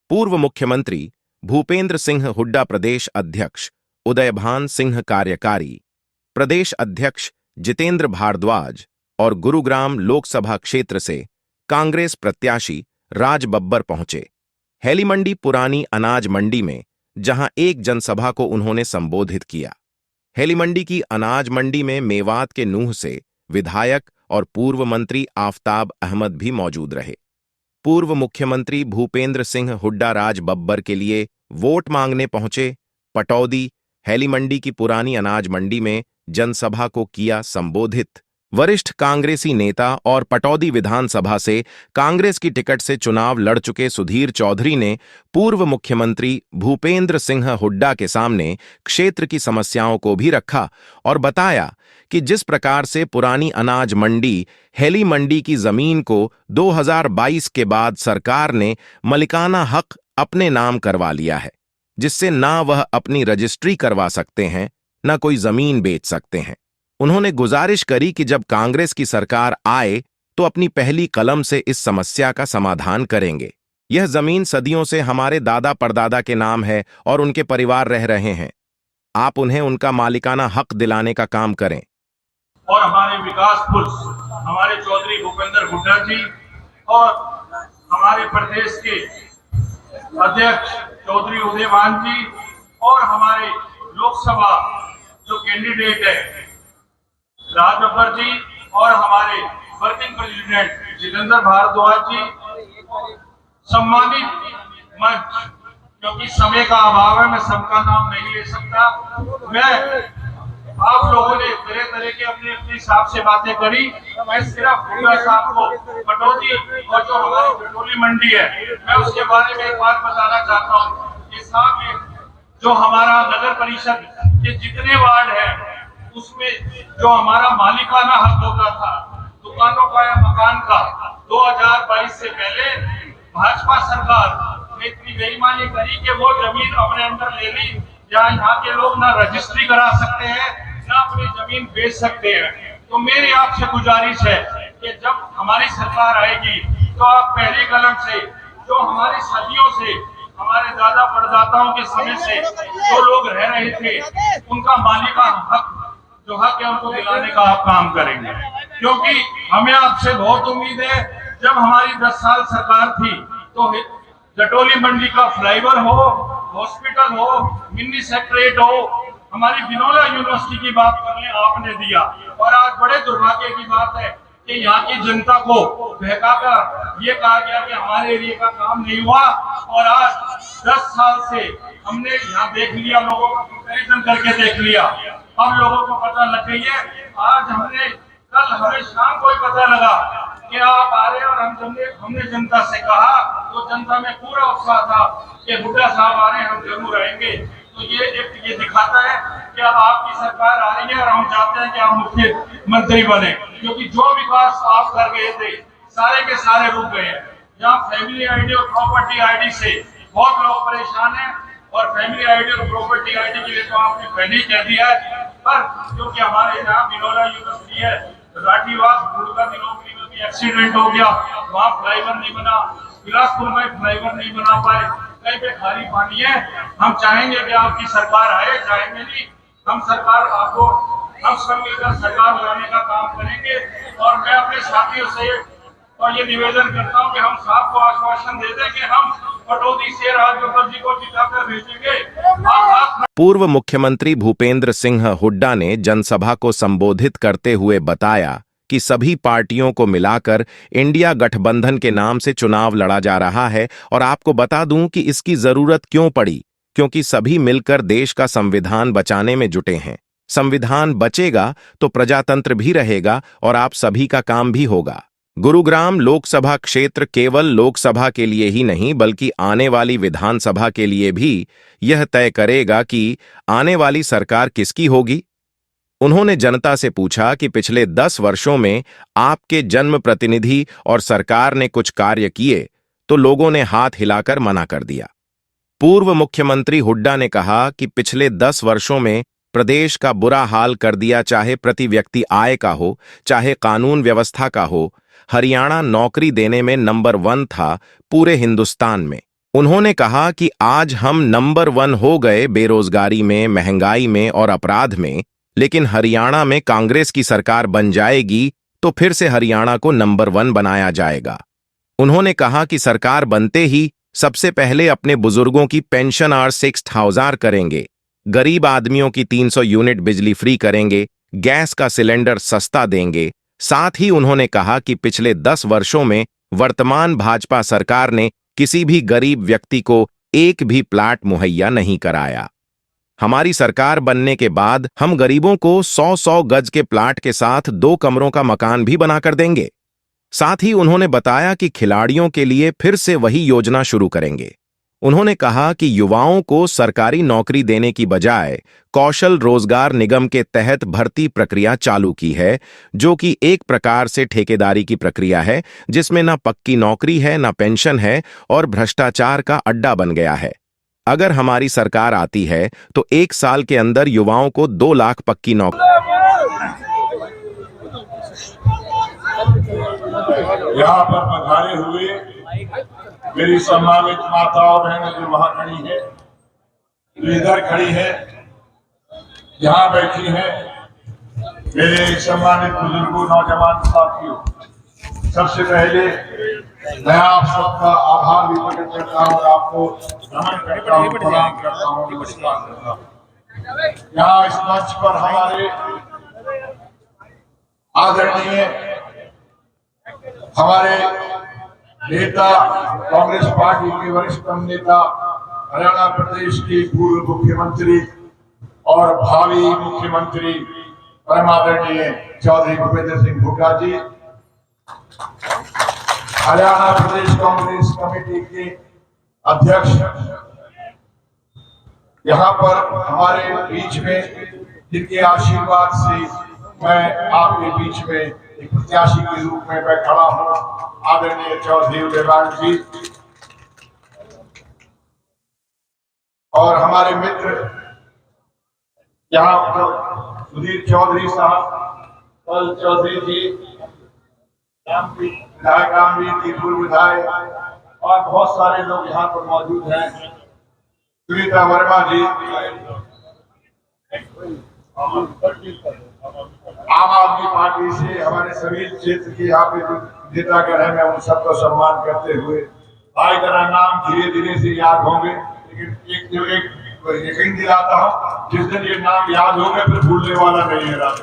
पूर्व मुख्यमंत्री भूपेंद्र सिंह हुड्डा प्रदेश अध्यक्ष, उदयभान सिंह कार्यकारी, प्रदेश अध्यक्ष जितेंद्र भारद्वाज और गुरुग्राम लोकसभा क्षेत्र से कांग्रेस प्रत्याशी राज बब्बर पहुंचे। हेलीमंडी पुरानी अनाज मंडी में जहां एक जनसभा को उन्होंने संबोधित किया। हेलीमंडी की अनाज मंडी में मेवात के नूह से विधायक और पूर्व मंत्री आफताब अहमद भी मौजूद रहे। पूर्व मुख्यमंत्री भूपेंद्र सिंह हुड्डा राज बब्बर के लिए वोट मांगने पहुंचे। पटौदी हेलीमंडी की पुरानी अनाज मंडी में जनसभा को किया संबोधित। वरिष्ठ कांग्रेसी नेता और पटौदी विधानसभा से कांग्रेस की टिकट से चुनाव लड़ चुके सुधीर चौधरी ने पूर्व मुख्यमंत्री भूपेंद्र सिंह हुड्डा के सामने क्षेत्र की समस्याओं को भी रखा और बताया कि जिस प्रकार से पुरानी अनाज मंडी हेली मंडी की जमीन को 2022 के बाद सरकार ने मलिकाना हक अपने नाम करवा लिया है, जिससे ना वह अपनी रजिस्ट्री करवा सकते हैं न कोई जमीन बेच सकते हैं। उन्होंने गुजारिश करी कि जब कांग्रेस की सरकार आए तो अपनी पहली कलम से इस समस्या का समाधान करेंगे। यह जमीन सदियों से हमारे दादा परदादा के नाम है और उनके परिवार रह रहे हैं। आप उन्हें उनका मालिकाना हक दिलाने का काम करें। और हमारे विकास पुरुष हमारे चौधरी भूपेंद्र हुड्डा जी और हमारे प्रदेश के अध्यक्ष चौधरी उदयभान जी और हमारे लोकसभा जो कैंडिडेट है राज बब्बर जी और हमारे वर्किंग प्रेसिडेंट जितेंद्र भारद्वाज जी, सम्मानित मंच, क्योंकि समय का अभाव है मैं सबका नाम नहीं ले सकता। मैं आप लोगों ने तरह तरह के अपने अपने हिसाब से बातें करी। मैं सिर्फ हुड्डा साहब को पटौदी और जो हमारी पेट्रोली मंडी है मैं उसके बारे में एक बात बताना चाहता हूँ कि साहब जो हमारा नगर परिषद के जितने वार्ड है उसमें जो हमारा मालिकाना हक होता था दुकानों का या मकान का 2022 से पहले भाजपा सरकार ने इतनी बेईमानी करी कि वो जमीन अपने अंदर ले ली, जहाँ यहाँ के लोग ना रजिस्ट्री करा सकते हैं ना अपनी जमीन बेच सकते हैं। तो मेरी आपसे गुजारिश है कि जब हमारी सरकार आएगी तो आप पहली कलम से जो हमारी सदियों से हमारे दादा परदाताओं के समय से जो लोग रह रहे थे उनका मालिकाना हक जो हक है उनको दिलाने का आप काम करेंगे, क्योंकि हमें आपसे बहुत उम्मीद है। जब हमारी 10 साल सरकार थी तो जटोली मंडी का फ्लाईओवर हो, हॉस्पिटल हो, मिनी सेक्रेटरीट हो, हमारी बिनौला यूनिवर्सिटी की बात करने आपने दिया। और आज बड़े दुर्भाग्य की बात है कि यहाँ की जनता को बहकाकर ये कहा गया कि हमारे एरिया का काम नहीं हुआ। और आज 10 साल से हमने यहाँ देख लिया, लोगों का कंपेरिजन करके देख लिया, अब लोगों को पता लग गई है। आज कल हमें शाम को ही पता लगा कि आप आ रहे हैं और हमने जनता से कहा तो जनता में पूरा उत्साह था कि हुड्डा साहब आ रहे हैं, हम जरूर आएंगे। तो ये दिखाता है कि अब आपकी सरकार आ रही है और हम चाहते हैं कि आप मुख्यमंत्री बने, क्योंकि जो विकास आप कर गए थे सारे के सारे रुक गए हैं। यहाँ फैमिली आईडी और प्रॉपर्टी आईडी से बहुत लोग परेशान हैं और फैमिली आईडी और प्रॉपर्टी आईडी के लिए तो आपने पहले ही कह दिया है, पर क्योंकि हमारे यहाँ बिनौला यूनिवर्सिटी है, राठीवास गुड़का यूनिवर्सिटी एक्सीडेंट हो गया, वहाँ फ्लाईओवर नहीं बना, बिलासपुर में फ्लाईओवर नहीं बना पाए, कहीं पे खाली पानी है। हम चाहेंगे कि आपकी सरकार आए, चाहेंगे नहीं, हम सरकार आपको हम सब मिलकर सरकार बनाने का काम करेंगे। और मैं अपने साथियों से और ये निवेदन करता हूँ कि हम साहब को आश्वासन दे दें कि हम पटौदी से राज बब्बर जी को जिताकर भेजेंगे। पूर्व मुख्यमंत्री भूपेंद्र सिंह हुड्डा ने जनसभा को संबोधित करते हुए बताया कि सभी पार्टियों को मिलाकर इंडिया गठबंधन के नाम से चुनाव लड़ा जा रहा है। और आपको बता दूं कि इसकी जरूरत क्यों पड़ी, क्योंकि सभी मिलकर देश का संविधान बचाने में जुटे हैं। संविधान बचेगा तो प्रजातंत्र भी रहेगा और आप सभी का काम भी होगा। गुरुग्राम लोकसभा क्षेत्र केवल लोकसभा के लिए ही नहीं बल्कि आने वाली विधानसभा के लिए भी यह तय करेगा कि आने वाली सरकार किसकी होगी। उन्होंने जनता से पूछा कि पिछले 10 वर्षों में आपके जन्म प्रतिनिधि और सरकार ने कुछ कार्य किए, तो लोगों ने हाथ हिलाकर मना कर दिया। पूर्व मुख्यमंत्री हुड्डा ने कहा कि पिछले 10 वर्षों में प्रदेश का बुरा हाल कर दिया, चाहे प्रति व्यक्ति आय का हो, चाहे कानून व्यवस्था का हो। हरियाणा नौकरी देने में नंबर 1 था पूरे हिंदुस्तान में। उन्होंने कहा कि आज हम नंबर 1 हो गए बेरोजगारी में, महंगाई में और अपराध में, लेकिन हरियाणा में कांग्रेस की सरकार बन जाएगी तो फिर से हरियाणा को नंबर 1 बनाया जाएगा। उन्होंने कहा कि सरकार बनते ही सबसे पहले अपने बुजुर्गों की पेंशन 6000 करेंगे, गरीब आदमियों की 300 यूनिट बिजली फ्री करेंगे, गैस का सिलेंडर सस्ता देंगे। साथ ही उन्होंने कहा कि पिछले 10 वर्षों में वर्तमान भाजपा सरकार ने किसी भी गरीब व्यक्ति को एक भी प्लाट मुहैया नहीं कराया। हमारी सरकार बनने के बाद हम गरीबों को 100-100 गज के प्लाट के साथ 2 कमरों का मकान भी बनाकर देंगे। साथ ही उन्होंने बताया कि खिलाड़ियों के लिए फिर से वही योजना शुरू करेंगे। उन्होंने कहा कि युवाओं को सरकारी नौकरी देने की बजाय कौशल रोजगार निगम के तहत भर्ती प्रक्रिया चालू की है, जो कि एक प्रकार से ठेकेदारी की प्रक्रिया है, जिसमें ना पक्की नौकरी है, ना पेंशन है और भ्रष्टाचार का अड्डा बन गया है। अगर हमारी सरकार आती है तो 1 साल के अंदर युवाओं को 2 लाख पक्की नौकरी। यहाँ पर पधारे हुए मेरी सम्मानित माता और बहनें जो वहां खड़ी है, जो इधर खड़ी है, यहाँ बैठी है, मेरे सम्मानित बुजुर्गों, नौजवान साथियों, सबसे पहले मैं आप सबका आभार भी प्रकट करता हूँ, आपको नमन करता हूँ, प्रणाम करता हूँ, नमस्कार करता हूँ। यहाँ इस मंच पर हमारे आदरणीय हमारे नेता, कांग्रेस पार्टी के वरिष्ठतम नेता, हरियाणा प्रदेश के पूर्व मुख्यमंत्री और भावी मुख्यमंत्री परम आदरणीय चौधरी भूपेंद्र सिंह हुड्डा जी, हरियाणा प्रदेश कांग्रेस कमेटी के अध्यक्ष, यहाँ पर हमारे बीच में जिनके आशीर्वाद से मैं आपके बीच में एक प्रत्याशी के रूप में मैं खड़ा हूँ, आदरणीय चौधरी उदयभान जी, और हमारे मित्र यहाँ पर सुधीर चौधरी साहब, पल चौधरी जी, विधायक रामवीर जी, पूर्व विधायक, और बहुत सारे लोग यहाँ पर मौजूद हैं, सुनीता वर्मा जी, आम आदमी पार्टी से हमारे सभी क्षेत्र के यहाँ पे जो नेतागण है, मैं उन सबका सम्मान करते हुए भाई जरा नाम धीरे धीरे से याद होंगे, लेकिन एक यकीन दिलाता हूँ, जिस दिन ये नाम याद होंगे फिर भूलने वाला नहीं है रात।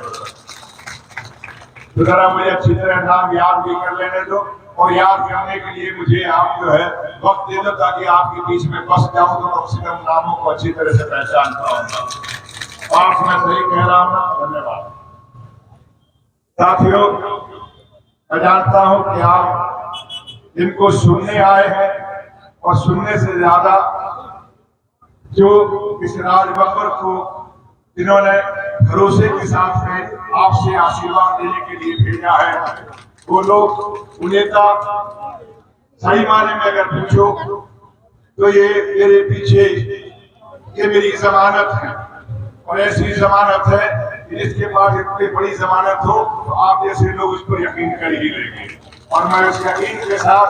तो जरा मुझे अच्छी तरह नाम याद भी कर लेने दो, और याद करने के लिए मुझे आप जो है वक्त दे दो, ताकि आपके बीच में बस जाऊं तो कम से कम नामों को अच्छी तरह से पहचान पाऊंगा। आप मैं सही कह रहा हूं ना? धन्यवाद साथियों। मैं जानता हूं कि आप इनको सुनने आए हैं, और सुनने से ज्यादा जो इस राज बब्बर को जिन्होंने भरोसे के साथ में आपसे आशीर्वाद देने के लिए भेजा है, वो लोग नेता सही माने में अगर पूछो तो ये मेरे पीछे ये मेरी जमानत है, और ऐसी जमानत है कि जिसके पास इतनी बड़ी जमानत हो तो आप जैसे लोग इस पर यकीन कर ही लेंगे। और मैं इस यकीन के साथ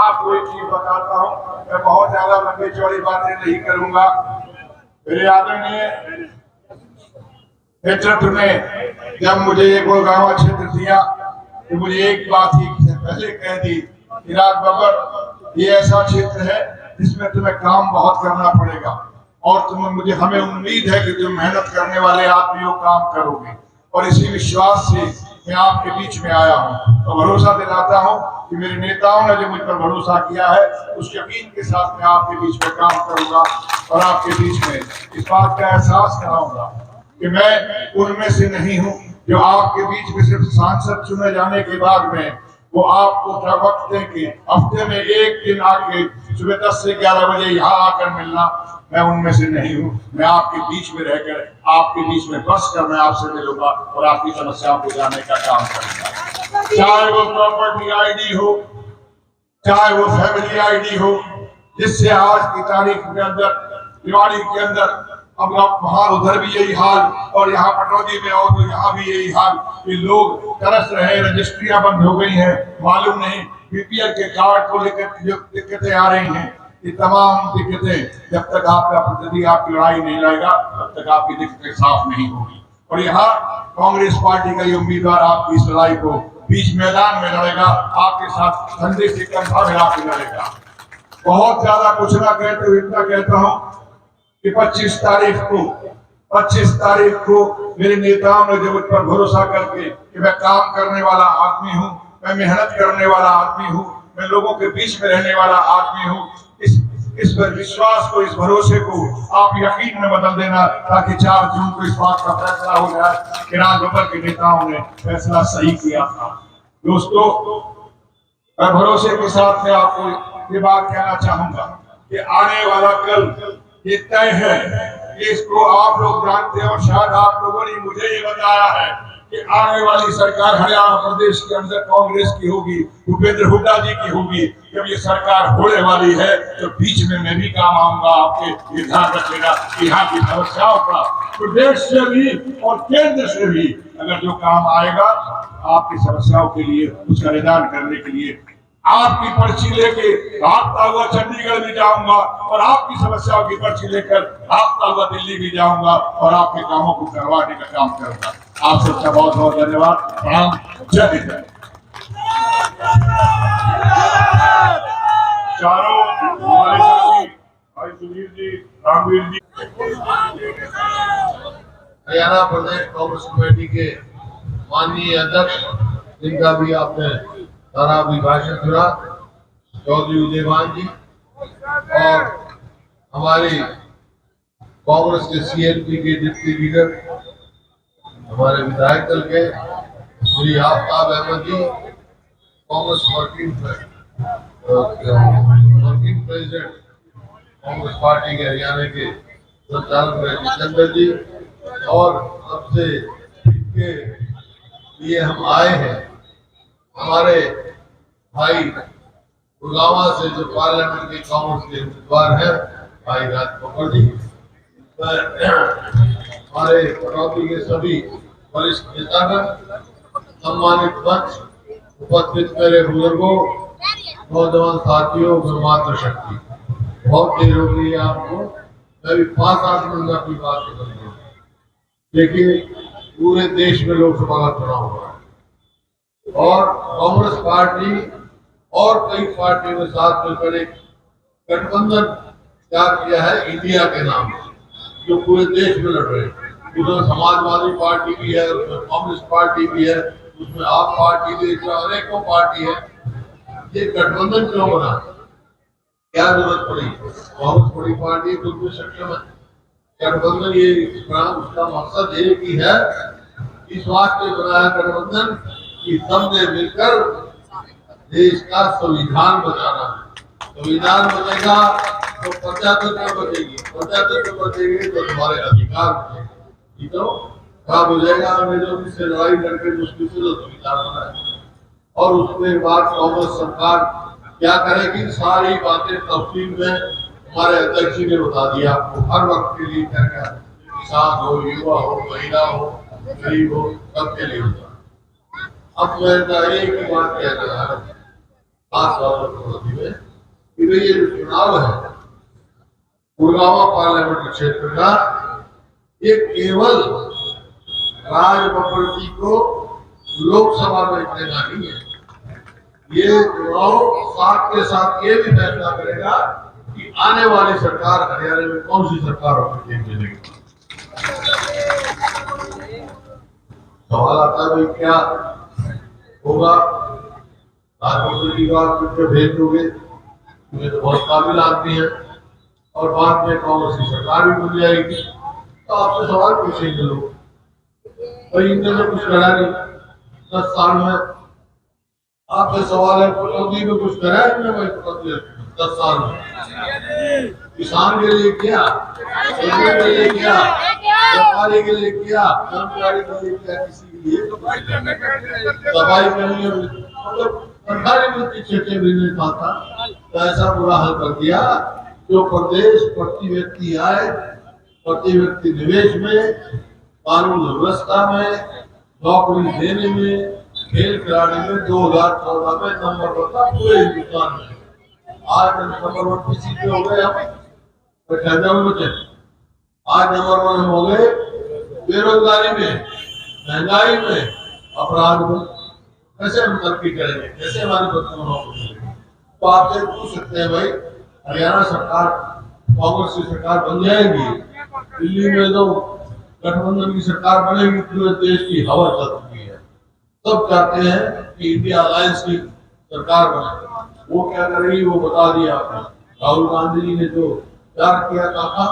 आपको एक चीज बताता हूँ, मैं बहुत ज्यादा लंबी चौड़ी बातें नहीं करूंगा। मेरे आदरणीय नेतृत्व में जब मुझे ये गुड़गांव क्षेत्र दिया तो मुझे एक बात ही पहले कह दी कि राज बब्बर, ये ऐसा क्षेत्र है जिसमें तुम्हें काम बहुत करना पड़ेगा, और तुम्हें हमें उम्मीद है कि तुम मेहनत करने वाले आदमियों काम करोगे, और इसी विश्वास से मैं आपके बीच में आया हूँ। तो भरोसा दिलाता हूँ कि मेरे नेताओं ने जो मुझ पर भरोसा किया है, उस यकीन के साथ मैं आपके बीच में काम करूंगा, और आपके बीच में इस बात का एहसास कराऊंगा कि मैं उनमें से नहीं हूँ जो आपके बीच में सिर्फ सांसद चुने जाने के बाद में वो आपको वक्त दें कि हफ्ते में एक दिन आके सुबह 10 से 11 बजे यहाँ आकर मिलना, मैं उनमें से नहीं हूँ। मैं आपके बीच में रहकर आपके बीच में बस कर मैं आपसे मिलूंगा और आपकी समस्याओं को जानने का काम करूंगा। चाहे वो प्रॉपर्टी आईडी हो, चाहे वो फैमिली आईडी हो, जिससे आज की तारीख के अंदर, दिवाली के अंदर, अब वहां उधर भी यही हाल, और यहाँ पटौदी में और तो यहाँ भी यही हाल कि लोग तरस रहे, रजिस्ट्रियां बंद हो गई हैं, मालूम नहीं बीपीएल के कार्ड को लेकर जो दिक्कतें आ रही हैं, ये तमाम दिक्कतें जब तक आपका प्रतिनिधि आपकी लड़ाई नहीं लड़ेगा तब तक आपकी दिक्कतें साफ नहीं होगी। और यहाँ कांग्रेस पार्टी का ये उम्मीदवार आपकी इस लड़ाई को बीच मैदान में लड़ेगा, आपके साथ कंधे से कंधा मिला के लड़ेगा। बहुत ज्यादा कुछ ना कहते हुए इतना कहता हूं कि 25 तारीख को मेरे नेताओं ने जब मुझ पर भरोसा करके कि मैं काम करने वाला आदमी हूं, मैं मेहनत करने वाला आदमी हूं, मैं लोगों के बीच में रहने वाला आदमी हूं, इस विश्वास को, इस भरोसे को आप यकीन में बदल देना, ताकि 4 जून को इस बात का फैसला हो जाए कि राजबब्बर के नेताओं ने फैसला सही किया था। दोस्तों, मैं भरोसे के साथ में आपको ये बात कहना चाहूंगा कि आने वाला कल ये तय है, इसको आप लोग जानते हैं और शायद आप लोगों ने मुझे ये बताया है कि आने वाली सरकार हरियाणा प्रदेश के अंदर कांग्रेस की होगी, भूपेंद्र हुड्डा जी की होगी। जब ये सरकार होने वाली है तो बीच में मैं भी काम आऊंगा आपके, ये ध्यान रखिएगा। यहाँ की समस्याओं का प्रदेश से भी और केंद्र से भी अगर जो काम आएगा आपकी समस्याओं के लिए, उसका निदान करने के लिए आपकी पर्ची लेके भागता हुआ चंडीगढ़ भी जाऊंगा और आपकी समस्याओं की पर्ची लेकर भागता हुआ दिल्ली भी जाऊंगा और आपके कामों को करवाने का काम करूंगा। आप सबका बहुत बहुत धन्यवाद। प्रणाम। जय हिंद। चारों हमारे साथी भाई सुनील जी, रामवीर जी, हरियाणा प्रदेश कांग्रेस कमेटी के माननीय अध्यक्ष, जिनका भी आपने सारा अभिभाषण सुना, चौधरी उदयभान जी, और हमारी कांग्रेस के सीएलपी के डिप्टी लीडर, हमारे विधायक दल के Shri Aftab Ahmed ji, Congress working president Congress party के हरियाणा के संचालक जितेंद्र जी, और सबसे के लिए हम आए हैं हमारे भाई गुड़गांव से जो पार्लियामेंट के कांग्रेस के उम्मीदवार हैं, भाई राजबब्बर जी, हमारे कटौती के सभी वरिष्ठ नेतागण, सम्मानित मंच, उपस्थित मेरे बुजुर्गों, नौजवान साथियों, मातृशक्ति, बहुत देर हो गई है आपको, मैं भी 5-8 मिनट अपनी बात करूंगा। लेकिन पूरे देश में लोकसभा का चुनाव हुआ है और कांग्रेस पार्टी और कई पार्टियों के साथ मिलकर एक गठबंधन तैयार किया है इंडिया के नाम से, जो पूरे देश में लड़ रहे हैं। उसमें समाजवादी पार्टी भी है, उसमें कांग्रेस पार्टी भी है, उसमें आप पार्टी भी, अनेकों पार्टी है। ये गठबंधन क्यों बना, क्या जरूरत पड़ी? बहुत बड़ी पार्टी तो उसमें सक्षम है। गठबंधन ये उसका मकसद एक ही है, इस वास्ते बनाया गठबंधन कि सबने मिलकर देश का संविधान बचाना है। संविधान बचेगा तो प्रजातंत्र बचेगी, प्रजातंत्र बचेगी तो तुम्हारे अधिकार बचेंगे। तो खराब हो जाएगा, अंग्रेजों से लड़ाई लड़के मुश्किल से तो संविधान बना है। और उसके बाद कांग्रेस सरकार क्या करेगी, सारी बातें तफसील में हमारे अध्यक्ष जी ने बता दिया आपको। हर वक्त के लिए क्या क्या, किसान हो, युवा हो, महिला हो, गरीब हो, सबके लिए होता। अब मैं एक ही बात कह रहा है खास तौर पर कि भाई ये चुनाव है गुड़गांव पार्लियामेंट क्षेत्र का, ये केवल राजबब्बर जी को लोकसभा में देना नहीं है। ये चुनाव साथ के साथ ये भी फैसला करेगा कि आने वाली सरकार हरियाणा में कौन सी सरकार मिलेगी। सवाल आता है भाई क्या होगा, राजबब्बर की बात कुछ भेज दोगे, मुझे तो बहुत काबिल आदमी है और बाद में कांग्रेस की सरकार भी मिल जाएगी, तो आपसे सवाल पूछेंगे लोग। भाई इन्होंने कुछ करा नहीं 10 साल में, आपसे सवाल है कटौती में कुछ करा है इन्होंने 10 साल में? किसान के लिए किया, के लिए किया, व्यापारी के लिए किया, कर्मचारी के लिए किया, किसी के लिए दवाई के लिए, मतलब सरकारी मंत्री छेटे भी नहीं पाता, तो ऐसा बुरा हाल कर दिया। जो प्रदेश प्रति व्यक्ति आए, प्रति व्यक्ति निवेश में, कानून व्यवस्था में, नौकरी देने में, खेल खिलाड़ी में 2014 में नंबर 1 पूरे हिंदुस्तान में। आज नंबर 1 की सीट पे हो गए हम, तो ठहरे हुए बचे। आज नंबर 1 हो गए बेरोजगारी में, महंगाई में, अपराध में। कैसे हम तरक्की करेंगे, कैसे हमारी बच्चों को नौकरी मिलेगी? तो आपसे पूछ सकते हैं भाई, हरियाणा सरकार कांग्रेस की सरकार बन जाएगी, दिल्ली में तो गठबंधन की सरकार बनेगी, पूरे देश की हवा चल चुकी है। सब चाहते हैं कि इंडिया अलायंस की सरकार बने। वो क्या करेगी वो बता दिया आपने। राहुल गांधी जी ने जो प्यार किया था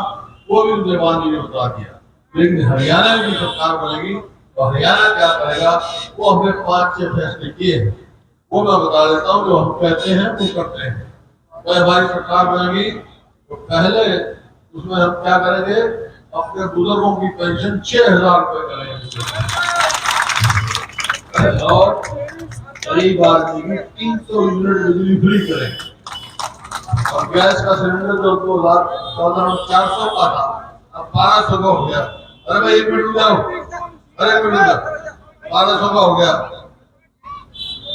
वो भी इंदिरा जी ने बता दिया। लेकिन हरियाणा की सरकार बनेगी तो हरियाणा क्या करेगा, वो हमने 5-6 फैसले किए हैं, वो मैं बता देता हूँ। जो हम कहते हैं वो करते हैं। तो हमारी सरकार बनेगी तो पहले उसमें हम क्या करेंगे, अपने बुजुर्गों की पेंशन 6,000 रुपए करेंगे और गरीब आदमी की 300 यूनिट बिजली फ्री करेंगे। और गैस का सिलेंडर जो 2014 में 400 का था, अब 1200 का हो गया। अरे भाई 1 मिनट रुक जाओ, अरे 1 मिनट रुक जाओ, 1200 का हो गया।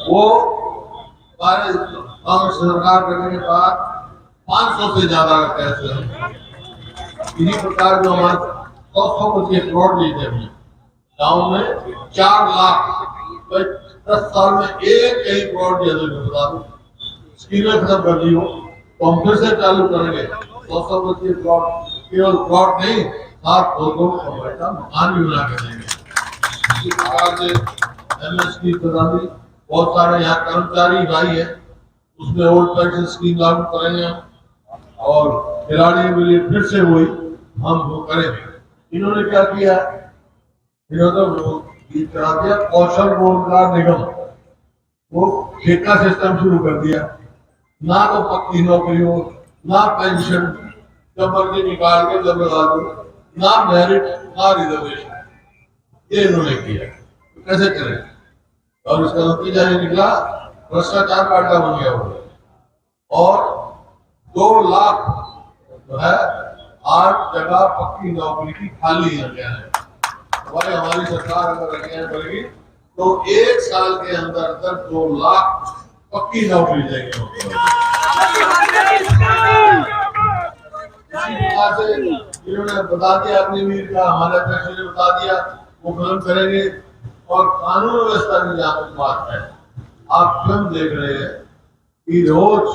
वो कांग्रेस सरकार करने के बाद 500 से ज्यादा का गैस है। इसी प्रकार जो हमारे 100 बच्चे प्लॉट लिए थे हमने गाँव में 4 लाख, 10 साल में एक कहीं प्लॉट दिया था। बता दो स्कीमें खत्म कर दी हो तो हम फिर से चालू करेंगे 100 बच्चे प्लॉट, केवल प्लॉट नहीं, साथ 2-2 का मकान भी बना के देंगे। इसी प्रकार से एमएसपी प्रदान, बहुत सारे यहाँ कर्मचारी भाई है, उसमें ओल्ड पेंशन स्कीम लागू करेंगे और खिलाड़ियों के लिए फिर से वही हम वो करेंगे। इन्होंने क्या किया, इन्होंने करा दिया कौशल रोजगार निगम, वो ठेका सिस्टम शुरू कर दिया। ना तो पक्की नौकरी हो, ना पेंशन, जब मर्जी निकाल के जब लगा दो, ना मेरिट, ना रिजर्वेशन, ये इन्होंने किया। तो कैसे करें? और इसका नतीजा ये निकला, भ्रष्टाचार का अड्डा बन गया वो। और 2 लाख जो है 8 जगह पक्की नौकरी की खाली है गया है। भाई हमारी सरकार अगर अगेन करेगी तो 1 साल के अंदर अंदर 2 लाख पक्की नौकरी देंगे। इसी प्रकार से इन्होंने बता दिया, अग्निवीर का हमारे अध्यक्ष ने बता दिया, वो खत्म करेंगे। और कानून व्यवस्था की जहाँ तक बात है, आप स्वयं देख रहे हैं कि रोज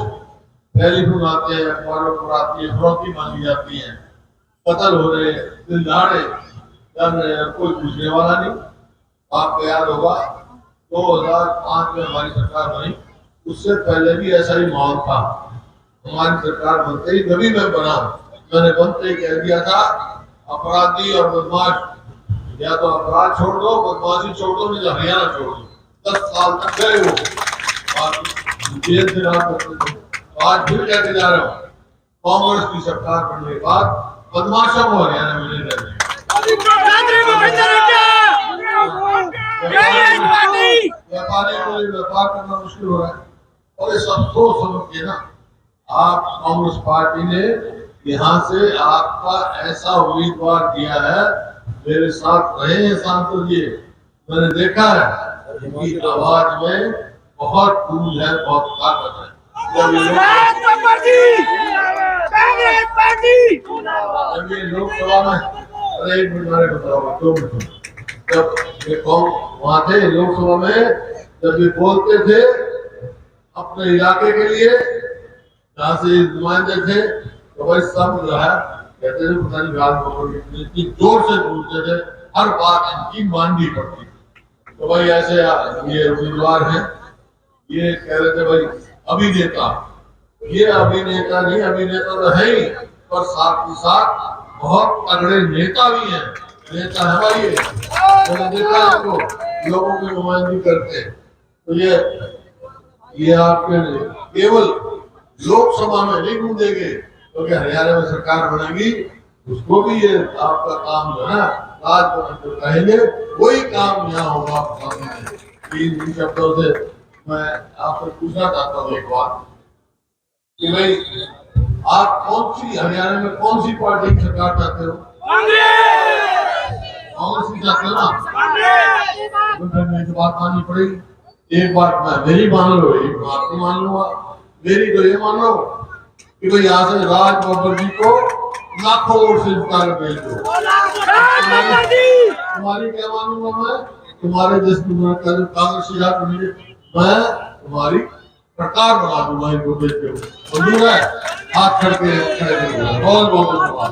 टेलीफोन आते हैं, अखबारों पर आती है, फिरौती मांगी जाती है, कत्ल हो रहे हैं, दिन दहाड़े कर रहे हैं, कोई पूछने वाला नहीं। आपको याद होगा 2005 में हमारी सरकार बनी, उससे पहले भी ऐसा ही माहौल था। हमारी सरकार बनते ही, तभी मैं बना, मैंने बनते ही कह दिया था अपराधी और बदमाश या तो अपराध छोड़ दो, बदमाशी छोड़ दो, नहीं तो हरियाणा छोड़ दो। 10 साल तक गए वो जेल से रहा करते थे। आज फिर क्या जा रहा हूँ, कांग्रेस की सरकार बनने के बाद बदमाशों को हरियाणा में नहीं रहने। व्यापारी को व्यापार करना मुश्किल हो रहा है। और ये सब सोच समझ के ना, आप कांग्रेस पार्टी ने यहाँ से आपका ऐसा उम्मीदवार दिया है, मेरे साथ रहे हैं सांसद जी, मैंने देखा है इनकी आवाज में बहुत गूंज है, बहुत ताकत है। जब ये लोकसभा में, अरे 1 मिनट बताओ, 2 मिनट, जब ये कौन वहां थे लोकसभा में, जब ये बोलते थे अपने इलाके के लिए, जहाँ से नुमाइंदे थे, तो भाई सब जो है कहते थे पता नहीं गाल पकड़ इतनी जोर से बोलते थे, हर बात इनकी माननी पड़ती। तो भाई ऐसे ये उम्मीदवार हैं, ये कह रहे थे भाई अभिनेता, ये अभिनेता नहीं, अभिनेता तो है ही, पर साथ ही साथ बहुत तगड़े नेता भी हैं। नेता है भाई, मैंने देखा इसको लोगों की नुमाइंदगी करते। तो ये आपके केवल लोकसभा में नहीं गूंजेंगे, क्योंकि हरियाणा में सरकार बनेगी, उसको भी ये आपका काम जो है ना, राज जो कहेंगे वही काम यहाँ होगा। इन शब्दों से मैं आपसे पूछना चाहता हूँ एक बात कि भाई आप कौन सी, हरियाणा में कौन सी पार्टी की सरकार चाहते हो? कांग्रेस की चाहते हो ना? तो बात माननी पड़ेगी। एक बात मैं मेरी मान लो, एक बात नहीं मान लूंगा। मेरी तो ये मान लो कि भाई यहाँ से राज बब्बर जी को लाखों वोट से जिता कर भेज दो। तुम्हारी क्या मानूंगा मैं, तुम्हारे जिस कांग्रेसी मैं तुम्हारी सरकार बना दूंगा इनको भेज के। मंजूर है? हाथ खड़े बहुत बहुत धन्यवाद।